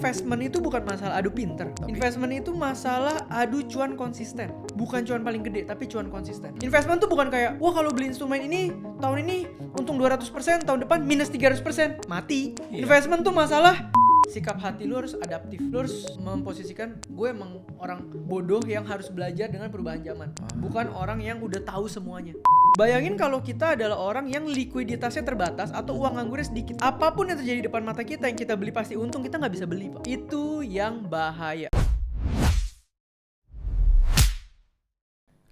investment itu bukan masalah adu pinter. Investment itu masalah adu cuan konsisten. Bukan cuan paling gede, tapi cuan konsisten. Investment tuh bukan kayak, wah kalau beli instrumen ini tahun ini untung 200%, tahun depan minus 300%, mati. Investment tuh masalah sikap hati lu harus adaptif. Lu harus memposisikan, gue emang orang bodoh yang harus belajar dengan perubahan zaman, bukan orang yang udah tahu semuanya. Bayangin kalau kita adalah orang yang likuiditasnya terbatas atau uang nganggurnya sedikit. Apapun yang terjadi di depan mata kita yang kita beli pasti untung, kita nggak bisa beli, Pak. Itu yang bahaya.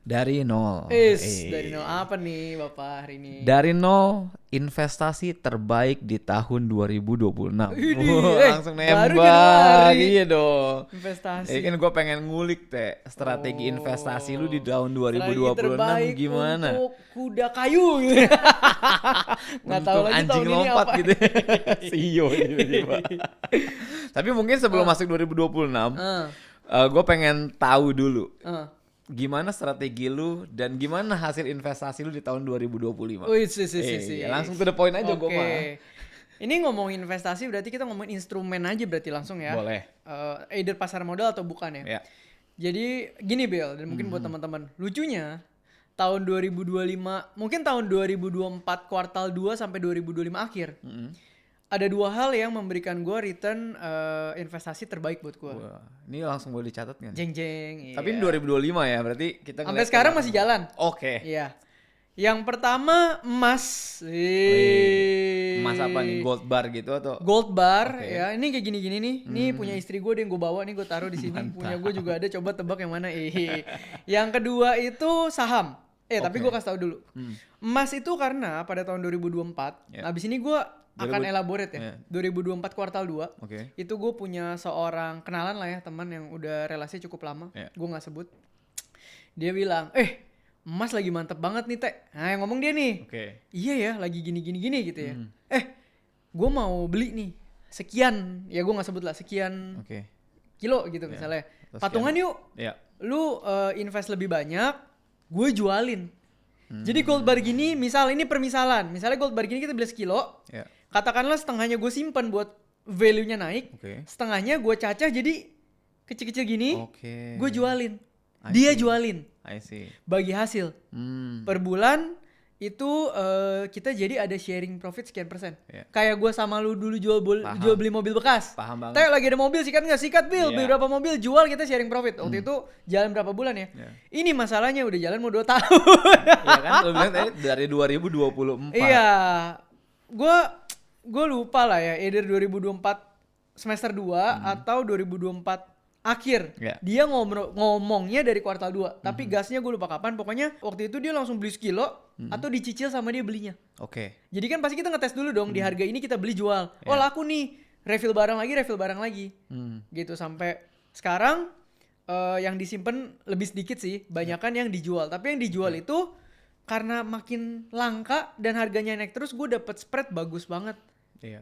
Dari nol. Dari nol apa nih Bapak hari ini? Dari nol, investasi terbaik di tahun 2026. Langsung baru nembak. Januari. Iya dong. Investasi. Kan gue pengen ngulik strategi investasi lu di tahun Strategi 2026 terbaik gimana? untuk kuda kayu gitu. Nggak tahu lagi anjing tahun ini lompat apa. gitu. CEO tiba-tiba. Tapi mungkin sebelum masuk 2026, gue pengen tahu dulu. Gimana strategi lu dan gimana hasil investasi lu di tahun 2025? Langsung to the point aja gue mah. Ini ngomongin investasi berarti kita ngomongin instrumen aja berarti langsung ya. Boleh. Either pasar modal atau bukan ya. Jadi gini Bill, dan mungkin buat teman-teman, lucunya tahun 2025, mungkin tahun 2024 kuartal 2 sampai 2025 akhir. Ada dua hal yang memberikan gue return investasi terbaik buat gue. Ini langsung boleh dicatat kan? Jeng-jeng. Tapi ini 2025 ya, berarti kita sampai sekarang masih jalan. Oke. Iya. Yang pertama emas. Emas apa nih? Gold bar gitu atau? Gold bar ya. Ini kayak gini-gini nih. Ini punya istri gue, yang gue bawa nih, gue taruh di sini. Punya gue juga ada, coba tebak yang mana. Yang kedua itu saham. Tapi gue kasih tahu dulu. Emas itu karena pada tahun 2024, habis ini gue akan elaborate ya. 2024 kuartal 2. Itu gue punya seorang kenalan lah ya, teman yang udah relasi cukup lama. Gue gak sebut. Dia bilang, emas lagi mantep banget nih Teh. Nah yang ngomong dia nih. Iya ya, lagi gini gitu ya. Gue mau beli nih sekian. Ya gue gak sebut lah, sekian kilo gitu misalnya. Patungan yuk. Lu invest lebih banyak, gue jualin. Jadi gold bar gini, misal ini permisalan. Misalnya gold bar gini kita beli sekilo. Katakanlah setengahnya gue simpan buat value-nya naik. Setengahnya gue cacah jadi kecil-kecil gini. Gue jualin. Dia jualin. Bagi hasil. Per bulan itu kita jadi ada sharing profit sekian persen. Kayak gue sama lu dulu jual beli mobil bekas. Paham banget. Teh lagi ada mobil sikat nggak? Sikat Bill. Beli berapa mobil jual, kita sharing profit. Waktu itu jalan berapa bulan ya? Ini masalahnya udah jalan mau 2 tahun. Iya kan? Lu bilang tadi dari 2024. Iya. Gue lupa lah ya. Either 2024 semester 2 atau 2024 akhir. Dia ngomongnya dari kuartal 2. Tapi gasnya gue lupa kapan. Pokoknya waktu itu dia langsung beli sekilo. Atau dicicil sama dia belinya. Jadi kan pasti kita ngetes dulu dong. Di harga ini kita beli jual. Oh laku nih. Refill barang lagi. Gitu sampai sekarang yang disimpan lebih sedikit sih. Banyakan yang dijual. Tapi yang dijual itu karena makin langka dan harganya naik terus, gue dapet spread bagus banget.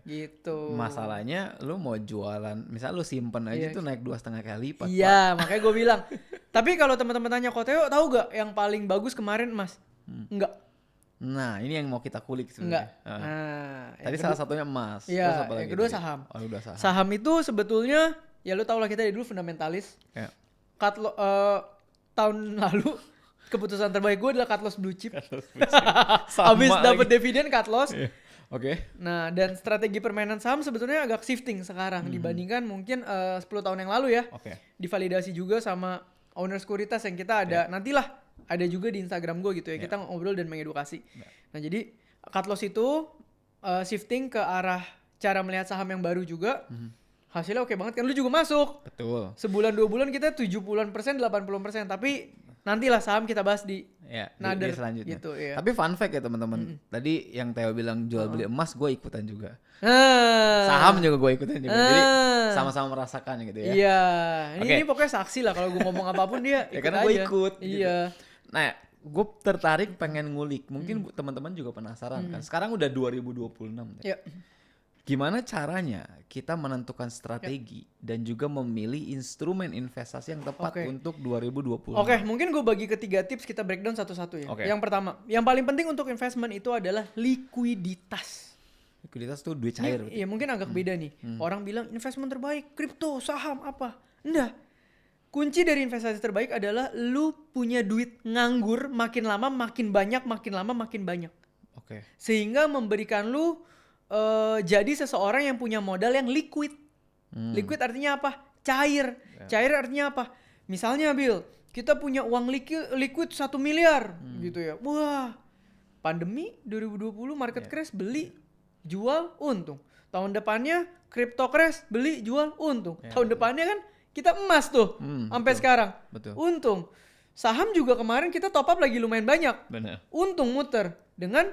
Gitu. Masalahnya lu mau jualan, misal lu simpen aja tuh naik 2,5 kali lipat. Makanya gue bilang. Tapi kalau teman-teman tanya, kok Theo tahu gak yang paling bagus kemarin emas? Enggak. Nah ini yang mau kita kulik sebenarnya. Tadi salah satunya emas. Iya. Yang kedua saham. Saham itu sebetulnya ya lu tau lah, kita dari dulu fundamentalis. Tahun lalu keputusan terbaik gue adalah cut loss blue chip. Habis dapat dividen cut loss. Nah, dan strategi permainan saham sebetulnya agak shifting sekarang dibandingkan mungkin 10 tahun yang lalu ya. Divalidasi juga sama owner sekuritas yang kita ada. Nantilah ada juga di Instagram gue gitu ya. Kita ngobrol dan mengedukasi. Nah, jadi cut loss itu shifting ke arah cara melihat saham yang baru juga. Hasilnya oke banget kan, lu juga masuk. Betul. Sebulan 2 bulan kita 70%, 80%, tapi nantilah saham kita bahas di nader selanjutnya. Gitu, Tapi fun fact ya teman-teman. Tadi yang Theo bilang jual beli emas, gue ikutan juga. Saham juga gue ikutan juga. Jadi sama-sama merasakan gitu ya. Iya. Ini pokoknya saksi lah kalau gue ngomong apapun dia ikut karena aja. gue ikut. Iya. Gitu. Nah, gue tertarik pengen ngulik. Mungkin teman-teman juga penasaran kan. Sekarang udah 2026. Iya. Gimana caranya kita menentukan strategi dan juga memilih instrumen investasi yang tepat untuk 2020? Mungkin gue bagi ke 3 tips, kita breakdown satu-satu ya. Yang pertama, yang paling penting untuk investment itu adalah likuiditas. Likuiditas tuh duit cair. Iya mungkin agak beda nih. Orang bilang investment terbaik, kripto, saham apa? Enggak. Kunci dari investasi terbaik adalah lu punya duit nganggur makin lama makin banyak, makin lama makin banyak. Oke. Sehingga memberikan lu jadi seseorang yang punya modal yang liquid. Liquid artinya apa? Cair. Cair artinya apa? Misalnya Bill, kita punya uang liquid 1 miliar gitu ya. Wah, pandemi 2020 market crash, beli, jual, untung. Tahun depannya crypto crash, beli, jual, untung. Tahun depannya kan kita emas tuh sampai sekarang. Betul. Untung. Saham juga kemarin kita top up lagi lumayan banyak. Benar. Untung muter dengan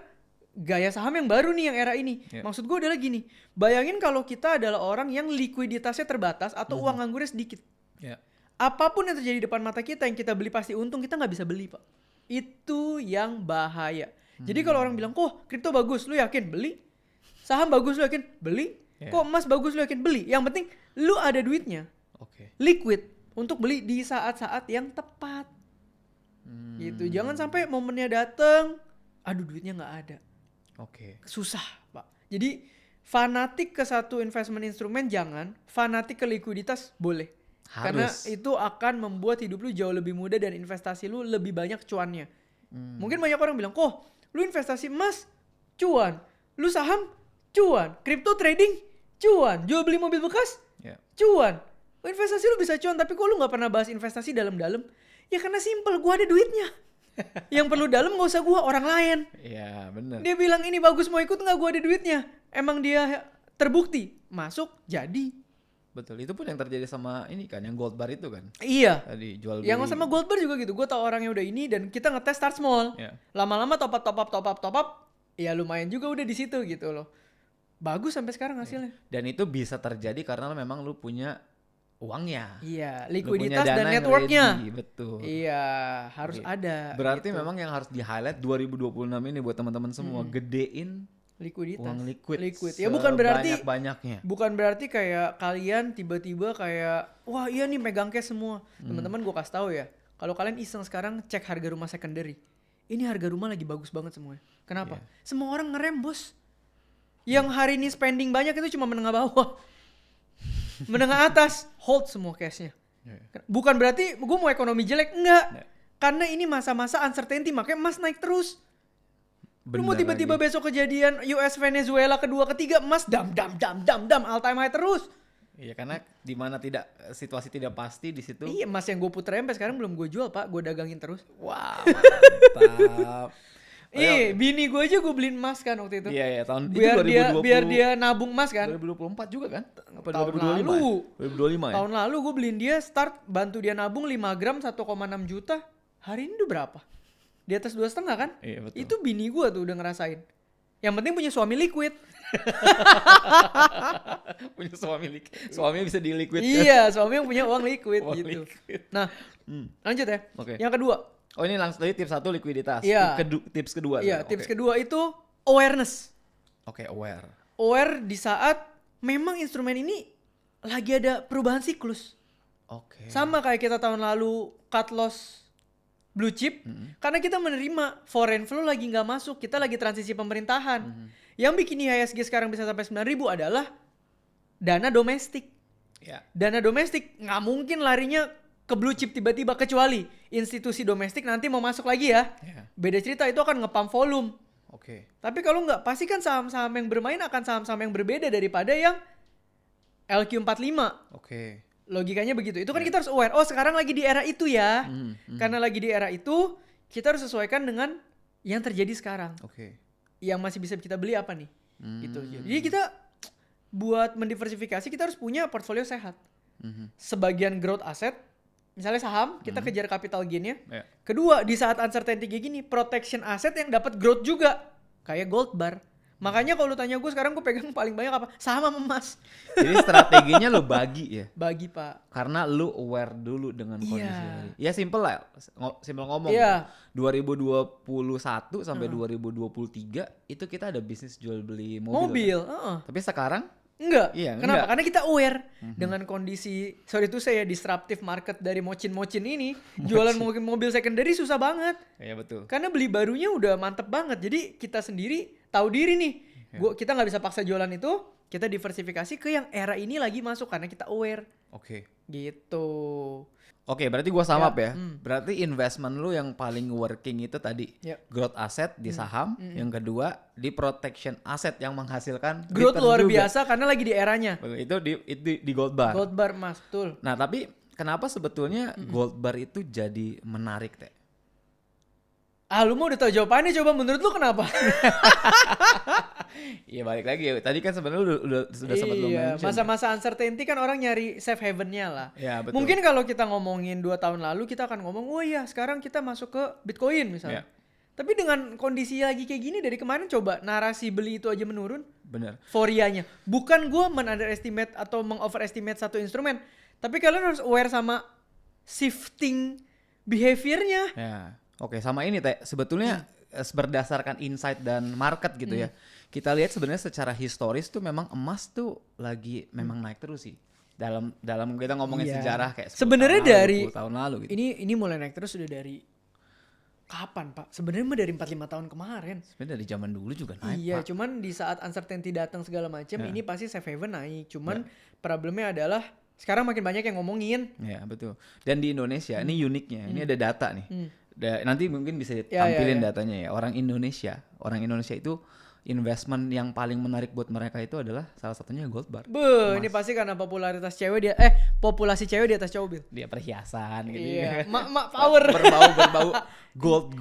gaya saham yang baru nih yang era ini. Maksud gue adalah gini, bayangin kalau kita adalah orang yang likuiditasnya terbatas atau uang nganggurnya sedikit. Apapun yang terjadi di depan mata kita yang kita beli pasti untung, kita nggak bisa beli Pak. Itu yang bahaya. Jadi kalau orang bilang, kok kripto bagus, lu yakin? Beli. Saham bagus, lu yakin? Beli. Kok emas bagus, lu yakin? Beli. Yang penting lu ada duitnya. Liquid untuk beli di saat-saat yang tepat. Gitu. Jangan sampai momennya datang, aduh duitnya nggak ada. Susah Pak. Jadi fanatik ke satu investment instrumen jangan, fanatik ke likuiditas boleh. Karena itu akan membuat hidup lu jauh lebih mudah dan investasi lu lebih banyak cuannya. Mungkin banyak orang bilang, kok lu investasi emas cuan, lu saham cuan, crypto trading cuan, jual beli mobil bekas cuan. Investasi lu bisa cuan, tapi kok lu gak pernah bahas investasi dalam-dalam? Ya karena simple, gua ada duitnya. Yang perlu dalam gak usah gua, orang lain. Iya bener. Dia bilang ini bagus, mau ikut gak? Gua ada duitnya. Emang dia terbukti masuk jadi. Betul, itu pun yang terjadi sama ini kan, yang gold bar itu kan. Iya. Tadi jual beli. Yang sama gold bar juga gitu. Gue tau orangnya udah ini dan kita ngetes start small. Lama-lama top up. Ya lumayan juga udah di situ gitu loh. Bagus sampai sekarang hasilnya. Dan itu bisa terjadi karena memang lu punya uangnya. Iya, likuiditas dan networknya. Betul. Iya, harus ada. Berarti gitu. memang yang harus di-highlight 2026 ini buat teman-teman semua, gedein likuiditas. Uang liquid. Ya bukan berarti banyak-banyaknya. Bukan berarti kayak kalian tiba-tiba kayak wah iya nih megang cash semua. Teman-teman gue kasih tahu ya. Kalau kalian iseng sekarang cek harga rumah secondary. Ini harga rumah lagi bagus banget semuanya. Kenapa? Semua orang ngerem, Bos. Yang hari ini spending banyak itu cuma menengah bawah. Menengah atas hold semua cashnya. Bukan berarti gue mau ekonomi jelek, enggak. Karena ini masa-masa uncertainty, makanya emas naik terus. Lu mau tiba-tiba besok kejadian US Venezuela kedua ketiga emas dam all time high terus. Iya karena di mana situasi tidak pasti di situ. Iya emas yang gue puter sampai sekarang belum gue jual Pak, gue dagangin terus. Wah mantap. Bini gue aja gue beliin emas kan waktu itu. Iya tahun biar itu 2020. Biar dia nabung emas kan. 2024 juga kan? Apa tahun 2025? Lalu. 2025 ya? Tahun lalu gue beliin dia bantu dia nabung 5 gram 1,6 juta. Hari ini udah berapa? Di atas 2,5 kan? Iya, betul. Itu bini gue tuh udah ngerasain. Yang penting punya suami liquid. Punya suami bisa di liquid. Iya, suami yang punya uang liquid gitu. Nah, lanjut ya. Yang kedua. Oh ini langsung tadi tips 1 likuiditas. Iya. Tips kedua. Iya, tips kedua itu awareness. Aware. Aware di saat memang instrumen ini lagi ada perubahan siklus. Sama kayak kita tahun lalu cut loss blue chip, karena kita menerima foreign flow lagi nggak masuk, kita lagi transisi pemerintahan. Yang bikin IHSG sekarang bisa sampai 9.000 adalah dana domestik. Dana domestik nggak mungkin larinya ke blue chip tiba-tiba, kecuali institusi domestik nanti mau masuk lagi ya. Beda cerita, itu akan nge-pump volume. Tapi kalau nggak, pasti kan saham-saham yang bermain akan saham-saham yang berbeda daripada yang LQ45. Logikanya begitu. Itu kan kita harus aware. Oh sekarang lagi di era itu ya. Karena lagi di era itu, kita harus sesuaikan dengan yang terjadi sekarang. Yang masih bisa kita beli apa nih? Gitu. Jadi kita buat mendiversifikasi, kita harus punya portfolio sehat. Sebagian growth asset, misalnya saham, kita kejar capital gain-nya. Kedua, di saat uncertainty kayak gini, protection asset yang dapat growth juga. Kayak gold bar. Makanya kalau lu tanya gue sekarang gue pegang paling banyak apa? Saham sama emas. Jadi strateginya lu bagi ya? Bagi Pak. Karena lu aware dulu dengan kondisi hari. Ya simple lah, simple ngomong. 2021 sampai 2023 itu kita ada bisnis jual beli mobil. Tapi sekarang? Enggak. Iya, kenapa? Enggak. Karena kita aware dengan kondisi, sorry itu saya disruptive market dari mocin-mocin ini. Jualan mobil secondary susah banget. Iya betul. Karena beli barunya udah mantep banget. Jadi kita sendiri tahu diri nih. Kita nggak bisa paksa jualan itu, kita diversifikasi ke yang era ini lagi masuk karena kita aware. Gitu. Oke, berarti gua sum up ya. Berarti investment lu yang paling working itu tadi growth asset di saham, yang kedua di protection asset yang menghasilkan growth luar juga. biasa karena lagi di eranya. Itu di gold bar. Gold bar emas, betul. Nah, tapi kenapa sebetulnya gold bar itu jadi menarik, Teh? Lu mau udah tahu jawabannya, coba menurut lu kenapa? Iya, balik lagi ya. Tadi kan sebenarnya lu sudah sempat lu mention. Masa-masa uncertainty kan orang nyari safe haven-nya lah. Ya, betul. Mungkin kalau kita ngomongin 2 tahun lalu kita akan ngomong, oh iya sekarang kita masuk ke Bitcoin misalnya. Tapi dengan kondisi lagi kayak gini dari kemarin coba narasi beli itu aja menurun. Bener. Euforianya. Bukan gue men-underestimate atau meng-overestimate satu instrumen. Tapi kalian harus aware sama shifting behavior-nya. Ya. Oke, sama ini Teh. Sebetulnya berdasarkan insight dan market gitu ya. Kita lihat sebenarnya secara historis tuh memang emas tuh lagi memang naik terus sih. Dalam kita ngomongin sejarah kayak sebenarnya dari 10 tahun lalu gitu. Ini mulai naik terus udah dari kapan, Pak? Sebenarnya mah dari 4-5 tahun kemarin. Sebenarnya dari zaman dulu juga naik, Iya, Pak. cuman di saat uncertainty datang segala macam, ini pasti safe haven naik. Cuman problemnya adalah sekarang makin banyak yang ngomongin. Iya, betul. Dan di Indonesia ini uniknya, ini ada data nih. Nanti mungkin bisa ditampilin datanya ya. Orang Indonesia itu investment yang paling menarik buat mereka itu adalah salah satunya gold bar. Ini pasti karena populasi cewek di atas cowok, Bil. Dia perhiasan gitu. Iya, mak power. berbau gold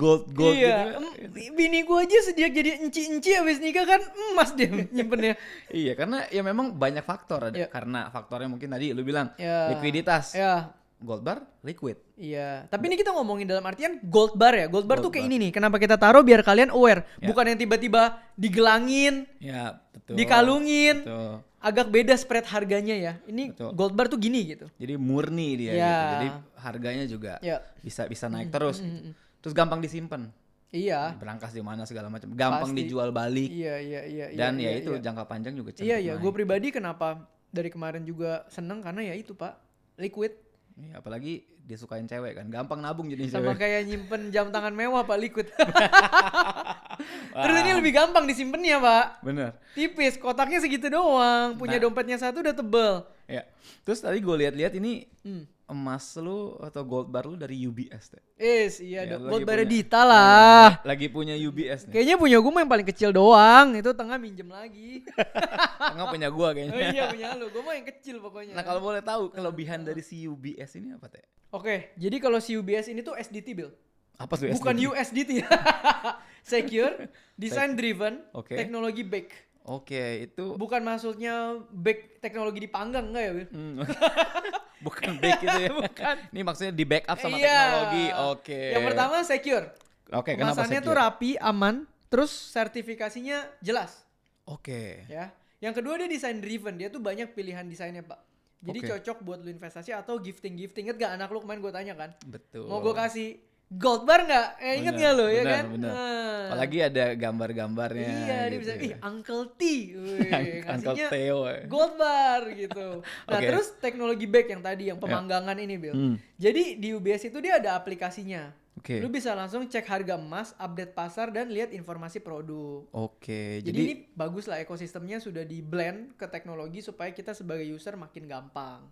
iya. gitu. Bini gue aja sejak jadi enci abis nikah kan emas dia nyimpennya. Iya, karena ya memang banyak faktor ada. Karena faktornya mungkin tadi lu bilang likuiditas. Gold bar liquid. Iya, tapi ini kita ngomongin dalam artian gold bar ya. Gold bar tuh kayak ini nih. Kenapa kita taruh biar kalian aware, bukan yang tiba-tiba digelangin, betul. Dikalungin. Betul. Agak beda spread harganya ya. Ini gold bar tuh gini gitu. Jadi murni dia gitu. Jadi harganya juga bisa naik terus gitu. Terus gampang disimpan. Iya. Berangkas di mana segala macam. Gampang dijual balik. Iya. Dan itu jangka panjang juga cenderung Iya. Gue pribadi kenapa dari kemarin juga seneng karena ya itu, Pak, liquid. Iya, apalagi disukain cewek kan, gampang nabung jadi cewek. Sama kayak nyimpen jam tangan mewah, Pak, liquid. Terus ini lebih gampang disimpennya, Pak. Bener. Tipis, kotaknya segitu doang. Punya dompetnya satu udah tebel. Ya. Terus tadi gue lihat-lihat ini emas lu atau gold bar lu dari UBS deh. Iya, gold bar Dita lah. Lagi punya UBS nih. Kayaknya punya gue yang paling kecil doang. Itu tengah minjem lagi. Tengah punya gue kayaknya. Oh iya, punya lu. Gue mah yang kecil pokoknya. Nah, kalau boleh tahu kelebihan dari si UBS ini apa, Teh? Oke, jadi kalau si UBS ini tuh SDT, Bill. Apa tuh SDT? Bukan USDT. Secure, design driven, teknologi back. Oke, itu bukan maksudnya back teknologi dipanggang enggak ya, Bill? Bukan back gitu ya. Bukan. Ini maksudnya di backup sama Iya. teknologi. Oke. Yang pertama secure. Oke, kenapa kemasannya secure? tuh rapi, aman, terus sertifikasinya jelas. Oke. Ya. Yang kedua dia design driven, dia tuh banyak pilihan desainnya, Pak. Jadi cocok buat lu investasi atau gifting. Ingat gak anak lu kemarin gue tanya kan? Betul. Mau gue kasih gold bar nggak? Ingat nggak lo ya kan? Bener. Apalagi ada gambar-gambarnya. Iya, gitu. dia bisa, Uncle T, Uncle Theo. Gold bar gitu. Nah terus teknologi back yang tadi, yang pemanggangan ini, Bill. Jadi di UBS itu dia ada aplikasinya. Lu bisa langsung cek harga emas, update pasar, dan lihat informasi produk. Jadi ini bagus lah, ekosistemnya sudah di blend ke teknologi supaya kita sebagai user makin gampang.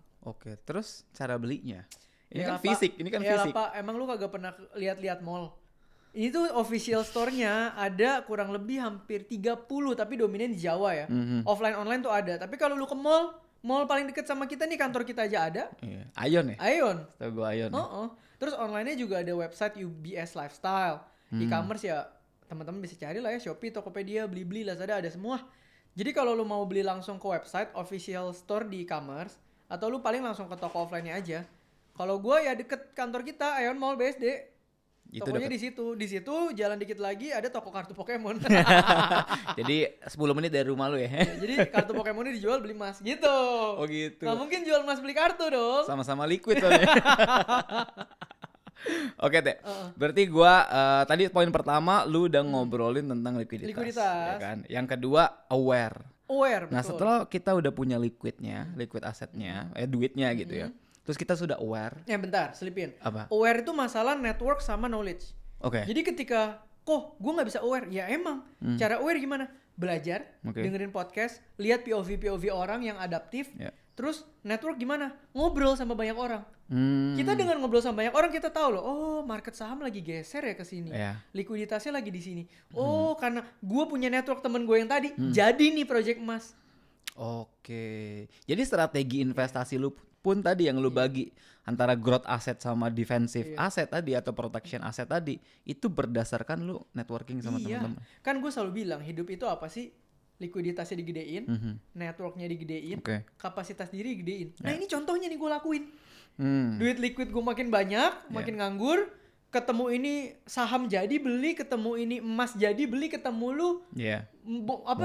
Terus cara belinya? Ini Ya, kan Pak. fisik, ini kan fisik. Pak, emang lu kagak pernah lihat-lihat mall? Ini tuh official store-nya ada kurang lebih hampir 30, tapi dominan di Jawa ya. Offline online tuh ada. Tapi kalau lu ke mall paling deket sama kita nih, kantor kita aja ada. Iya. Ion ya? Ion. Tahu gua Ion. Terus online-nya juga ada website UBS Lifestyle. E-commerce ya teman-teman bisa cari lah ya, Shopee, Tokopedia, Blibli, Lazada, ada semua. Jadi kalau lu mau beli langsung ke website official store di e-commerce, atau lu paling langsung ke toko offline-nya aja. Kalau gue ya deket kantor kita, Ion Mall BSD. Tokonya di situ. Di situ jalan dikit lagi ada toko kartu Pokemon. Jadi 10 menit dari rumah lu ya. Jadi kartu Pokemonnya dijual beli emas gitu. Oh gitu. Nah mungkin jual emas beli kartu dong. Sama-sama liquid soalnya. Oke, Teh. Berarti gua tadi poin pertama lu udah ngobrolin tentang likuiditas. Ya kan? Yang kedua aware. Nah, betul. Setelah kita udah punya liquidnya, liquid asetnya, duitnya gitu ya. Terus kita sudah aware. Bentar, selipin. Apa? Aware itu masalah network sama knowledge. Jadi ketika gue nggak bisa aware, ya emang. Cara aware gimana? belajar, dengerin podcast, lihat POV orang yang adaptif, terus network gimana? Ngobrol sama banyak orang. Kita dengan ngobrol sama banyak orang kita tahu loh, oh market saham lagi geser ya ke sini, likuiditasnya lagi di sini. Oh karena gue punya network temen gue yang tadi, jadi nih project emas. Oke, jadi strategi investasi lu pun tadi yang lu bagi antara growth asset sama defensive asset tadi atau protection asset tadi itu berdasarkan lu networking sama teman-teman. Kan gue selalu bilang hidup itu apa sih? Likuiditasnya digedein, networknya digedein, kapasitas diri digedein. Nah ini contohnya nih gue lakuin. Duit liquid gue makin banyak, makin nganggur. Ketemu ini saham jadi beli, ketemu ini emas jadi beli, ketemu lu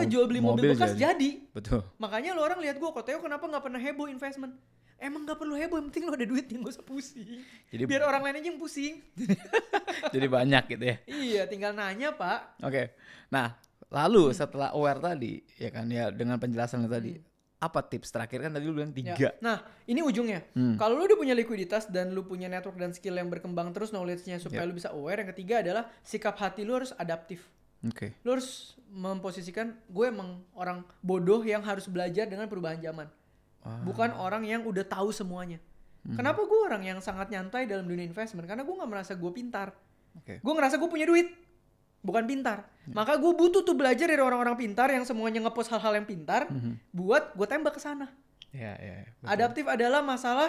jual beli mobil bekas jadi. Betul. Makanya lu orang lihat gue, Teo kenapa nggak pernah heboh investment? Emang nggak perlu heboh, yang penting lu ada duit yang gak usah pusing. Jadi biar orang lain aja yang pusing. Jadi banyak gitu ya. Iya, tinggal nanya Pak. Oke. Nah, lalu setelah aware tadi, ya kan ya dengan penjelasan tadi, apa tips terakhir kan tadi lu bilang 3. Ya. Nah, ini ujungnya. Kalau lu udah punya likuiditas dan lu punya network dan skill yang berkembang terus knowledge-nya supaya lu bisa aware, yang ketiga adalah sikap hati lu harus adaptif. Lu harus memposisikan gue emang orang bodoh yang harus belajar dengan perubahan zaman. Bukan orang yang udah tahu semuanya. Kenapa gue orang yang sangat nyantai dalam dunia investment? Karena gue gak merasa gue pintar. Gue ngerasa gue punya duit, bukan pintar. Maka gue butuh tuh belajar dari orang-orang pintar yang semuanya ngepost hal-hal yang pintar, buat gue tembak ke sana. Adaptif adalah masalah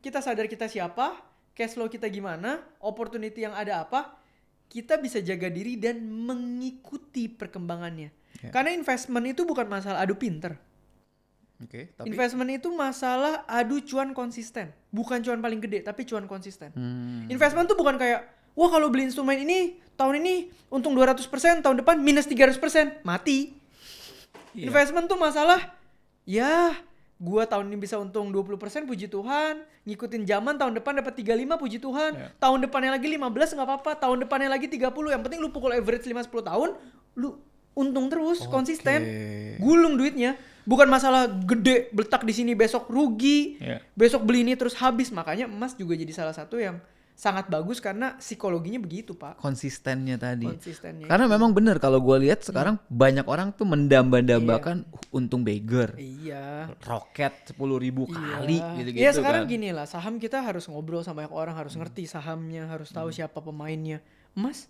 kita sadar kita siapa, cash flow kita gimana, opportunity yang ada apa, kita bisa jaga diri dan mengikuti perkembangannya. Karena investment itu bukan masalah adu pinter. Tapi investment itu masalah adu cuan konsisten. Bukan cuan paling gede, tapi cuan konsisten. Investment tuh bukan kayak, wah kalau beli instrumen ini, tahun ini untung 200%, tahun depan minus 300%, mati. Investment tuh masalah, ya gua tahun ini bisa untung 20%, puji Tuhan. Ngikutin zaman, tahun depan dapat 35, puji Tuhan. Tahun depannya lagi 15, gak apa-apa. Tahun depannya lagi 30, yang penting lu pukul average 5-10 tahun, lu untung terus, konsisten. Gulung duitnya. Bukan masalah gede, beletak di sini besok rugi, besok beli ini terus habis. Makanya emas juga jadi salah satu yang sangat bagus karena psikologinya begitu Pak. Konsistennya tadi. Karena memang benar kalau gue lihat sekarang banyak orang tuh mendamba-dambakan untung beggar. Roket 10.000 kali gitu-gitu. Iya sekarang gini lah, saham kita harus ngobrol sama banyak orang, harus ngerti sahamnya, harus tahu siapa pemainnya. Emas,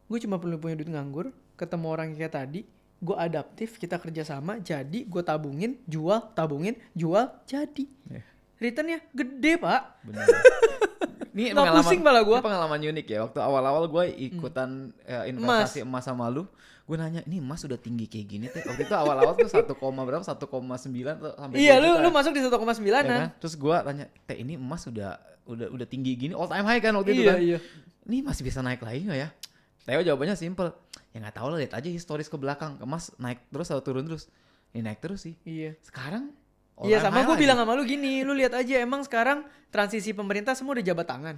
gue cuma perlu punya duit nganggur, ketemu orang kayak tadi. Gue adaptif, kita kerjasama, jadi gue tabungin, jual, jadi. Returnnya gede Pak. Bener. Ini pengalaman unik ya. Waktu awal-awal gue ikutan investasi emas sama lu, gue nanya, ini emas udah tinggi kayak gini teh. Waktu itu awal-awal tuh 1,9 sampai iya, lu masuk di 1,9 ya kan? Terus gue tanya, teh ini emas udah tinggi gini, all time high kan waktu itu kan? Iya. Ini masih bisa naik lagi nggak ya? Theo jawabannya simple. Ya nggak tahu lah, lihat aja historis ke belakang. Emas naik terus atau turun terus? Ini naik terus sih. Iya. Sekarang iya sama gue bilang sama lu gini, lu lihat aja emang sekarang transisi pemerintah semua udah jabat tangan.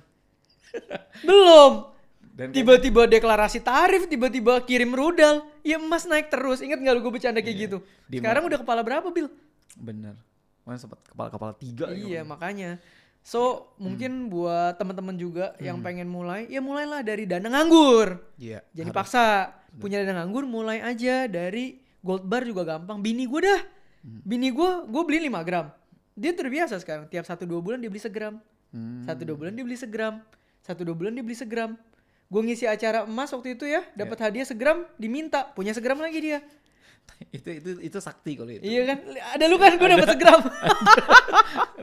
Belum. Dan tiba-tiba deklarasi tarif, tiba-tiba kirim rudal, ya emas naik terus. Ingat nggak lu gue bercanda kayak gitu? Sekarang udah kepala berapa Bil? Bener. Mana sempat kepala 3. Iya makanya. So mungkin buat teman-teman juga yang pengen mulai, ya mulailah dari dana nganggur. Jadi paksa punya dana nganggur, mulai aja dari gold bar juga gampang. Bini gue bini gue beli 5 gram. Dia terbiasa sekarang, tiap 1-2 bulan dia beli segram. 1-2 bulan dia beli segram. 1-2 bulan dia beli segram. Gue ngisi acara emas waktu itu ya, dapat hadiah segram, diminta, punya segram lagi dia. Itu sakti kalau itu. Iya kan, ada lu kan, gue dapat segram.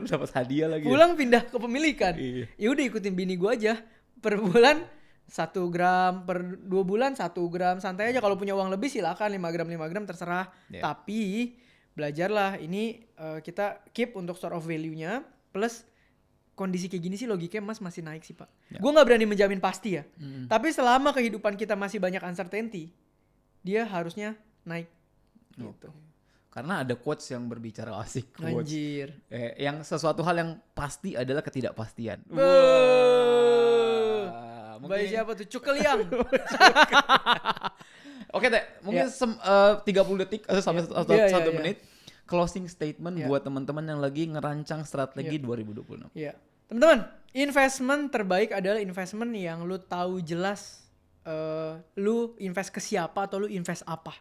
Dapat hadiah lagi. Pulang pindah ke pemilikan. Ya udah ikutin bini gue aja. Per bulan 1 gram, per 2 bulan 1 gram, santai aja. Kalau punya uang lebih silakan 5 gram terserah. Tapi belajarlah ini kita keep untuk store of value-nya, plus kondisi kayak gini sih logikanya emas masih naik sih Pak. Gue nggak berani menjamin pasti ya. Tapi selama kehidupan kita masih banyak uncertainty, dia harusnya naik. Gitu. Karena ada quotes yang berbicara asik. Anjir. Yang sesuatu hal yang pasti adalah ketidakpastian. Baik siapa tuh? Cukeliang. Oke Teh, mungkin 30 detik atau sampai 1 menit closing statement buat teman-teman yang lagi ngerancang strategi 2026. Iya. Teman-teman, investment terbaik adalah investment yang lu tahu jelas lu invest ke siapa atau lu invest apa.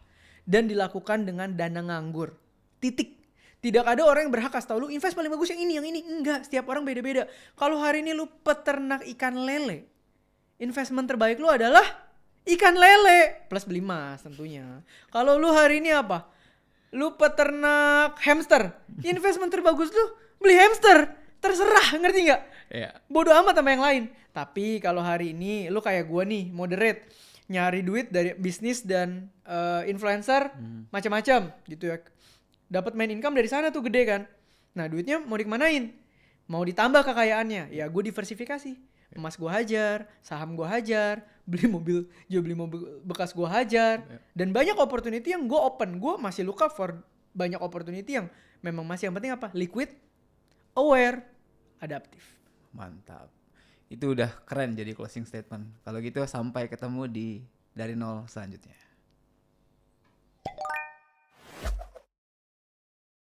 dan dilakukan dengan dana nganggur. Titik. Tidak ada orang yang berhak kasih tau lu invest paling bagus yang ini. Enggak, setiap orang beda-beda. Kalau hari ini lu peternak ikan lele, investment terbaik lu adalah ikan lele plus beli emas tentunya. Kalau lu hari ini apa? Lu peternak hamster, investment terbagus lu beli hamster. Terserah, ngerti nggak? Iya. Bodoh amat sama yang lain. Tapi kalau hari ini lu kayak gua nih, moderate, nyari duit dari bisnis dan influencer macam-macam gitu ya. Dapat main income dari sana tuh gede kan. Nah, duitnya mau dikemanain? Mau ditambah kekayaannya? Ya gue diversifikasi. Emas gue hajar, saham gue hajar, beli mobil bekas gue hajar. Dan banyak opportunity yang gue open. Gue masih look up for banyak opportunity yang memang masih yang penting apa? Liquid, aware, adaptif. Mantap. Itu udah keren jadi closing statement. Kalau gitu sampai ketemu di Dari Nol selanjutnya.